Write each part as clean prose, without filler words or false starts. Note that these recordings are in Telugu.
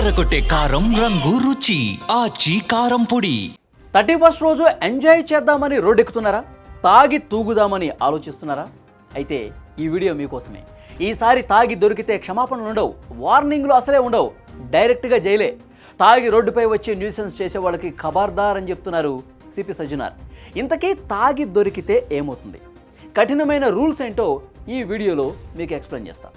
అదరగొట్టే కారం రంగు రుచి ఆచి కారం పొడి. 31st రోజు ఎంజాయ్ చేద్దామని రోడ్డెక్కుతున్నారా? తాగి తూగుదామని ఆలోచిస్తున్నారా? అయితే ఈ వీడియో మీకోసమే. ఈసారి తాగి దొరికితే క్షమాపణలు ఉండవు, వార్నింగ్లు అసలే ఉండవు, డైరెక్ట్గా జైలే. తాగి రోడ్డుపై వచ్చి న్యూసెన్స్ చేసే వాళ్ళకి ఖబర్దార్ అని చెప్తున్నారు సిపి సజ్జనార్. ఇంతకీ తాగి దొరికితే ఏమవుతుంది? కఠినమైన రూల్స్ ఏంటో ఈ వీడియోలో మీకు ఎక్స్ప్లెయిన్ చేస్తాను.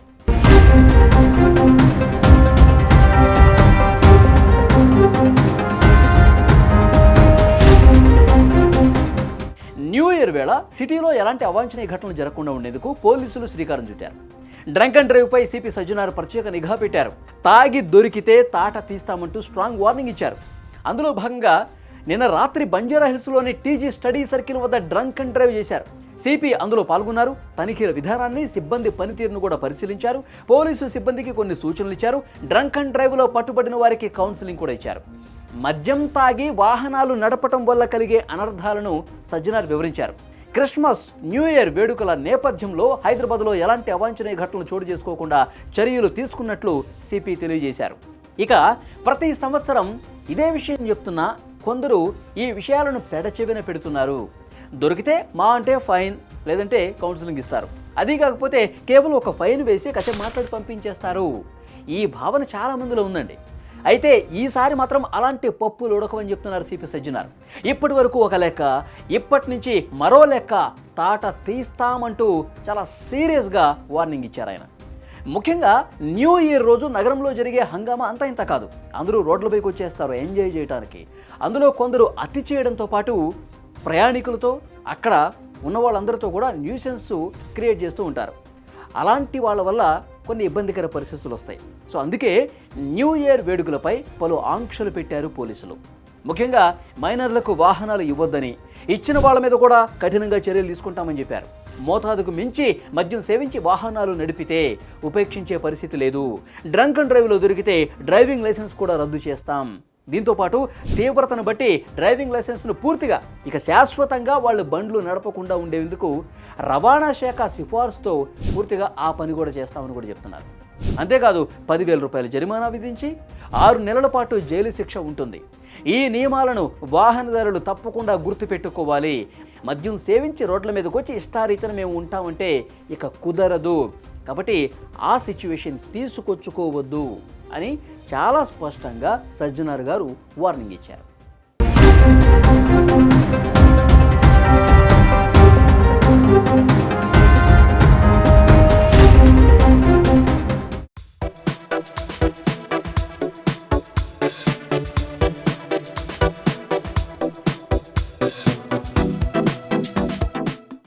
న్యూ ఇయర్ వేళ సిటీలో ఎలాంటి అవాంఛనీయ ఘటనలు జరగకుండా ఉండేందుకు పోలీసులు శ్రీకారం చుట్టారు. డ్రంక్ అండ్ డ్రైవ్పై సిపి సజ్జనార్ ప్రత్యేక నిఘా పెట్టారు. తాగి దొరికితే తాట తీస్తామంటూ స్ట్రాంగ్ వార్నింగ్ ఇచ్చారు. అందులో భాగంగా నిన్న రాత్రి బంజారా హిల్స్లోని టీజీ స్టడీ సర్కిల్ వద్ద డ్రంక్ అండ్ డ్రైవ్ చేశారు. సిపి అందులో పాల్గొన్నారు. తనిఖీల విధానాన్ని, సిబ్బంది పనితీరును కూడా పరిశీలించారు. పోలీసు సిబ్బందికి కొన్ని సూచనలు ఇచ్చారు. డ్రంక్ అండ్ డ్రైవ్లో పట్టుబడిన వారికి కౌన్సిలింగ్ కూడా ఇచ్చారు. మద్యం తాగి వాహనాలు నడపటం వల్ల కలిగే అనర్థాలను సజ్జనార్ వివరించారు. క్రిస్మస్, న్యూ ఇయర్ వేడుకల నేపథ్యంలో హైదరాబాద్లో ఎలాంటి అవాంఛనీయ ఘటనలు చోటు చేసుకోకుండా చర్యలు తీసుకున్నట్లు సిపి తెలియజేశారు. ఇక ప్రతి సంవత్సరం ఇదే విషయం చెప్తున్నా కొందరు ఈ విషయాలను పెడచెవిన పెడుతున్నారు. దొరికితే మా అంటే ఫైన్, లేదంటే కౌన్సిలింగ్ ఇస్తారు. అది కాకపోతే కేవలం ఒక ఫైన్ వేసి కాసేపు మాట్లాడి పంపించేస్తారు. ఈ భావన చాలా మందిలో ఉందండి. అయితే ఈసారి మాత్రం అలాంటి పప్పులు ఉడకవని చెప్తున్నారు సిపి సజ్జనార్. ఇప్పటి వరకు ఒక లెక్క, ఇప్పటి నుంచి మరో లెక్క తాట తీస్తామంటూ చాలా సీరియస్గా వార్నింగ్ ఇచ్చారు ఆయన. ముఖ్యంగా న్యూ ఇయర్ రోజు నగరంలో జరిగే హంగామా అంతా ఇంత కాదు. అందరూ రోడ్లపైకి వచ్చేస్తారు ఎంజాయ్ చేయడానికి. అందులో కొందరు అతి చేయడంతో పాటు ప్రయాణికులతో, అక్కడ ఉన్న వాళ్ళందరితో కూడా న్యూసెన్స్ క్రియేట్ చేస్తూ ఉంటారు. అలాంటి వాళ్ళ వల్ల కొన్ని ఇబ్బందికర పరిస్థితులు వస్తాయి. సో అందుకే న్యూ ఇయర్ వేడుకలపై పలు ఆంక్షలు పెట్టారు పోలీసులు. ముఖ్యంగా మైనర్లకు వాహనాలు ఇవ్వొద్దని, ఇచ్చిన వాళ్ళ మీద కూడా కఠినంగా చర్యలు తీసుకుంటామని చెప్పారు. మోతాదుకు మించి మద్యం సేవించి వాహనాలు నడిపితే ఉపేక్షించే పరిస్థితి లేదు. డ్రంక్ అండ్ డ్రైవ్లో దొరికితే డ్రైవింగ్ లైసెన్స్ కూడా రద్దు చేస్తాం. దీంతోపాటు తీవ్రతను బట్టి డ్రైవింగ్ లైసెన్స్ను పూర్తిగా, ఇక శాశ్వతంగా వాళ్ళు బండ్లు నడపకుండా ఉండేందుకు రవాణా శాఖ సిఫార్సుతో పూర్తిగా ఆ పని కూడా చేస్తామని కూడా చెప్తున్నారు. అంతేకాదు 10,000 రూపాయల జరిమానా విధించి 6 నెలల పాటు జైలు శిక్ష ఉంటుంది. ఈ నియమాలను వాహనదారులు తప్పకుండా గుర్తుపెట్టుకోవాలి. మద్యం సేవించి రోడ్ల మీదకి వచ్చి ఇష్టారీతన మేము ఉంటామంటే ఇక కుదరదు. కాబట్టి ఆ సిచ్యువేషన్ తీసుకొచ్చుకోవద్దు అని చాలా స్పష్టంగా సజ్జనార్ గారు వార్నింగ్ ఇచ్చారు.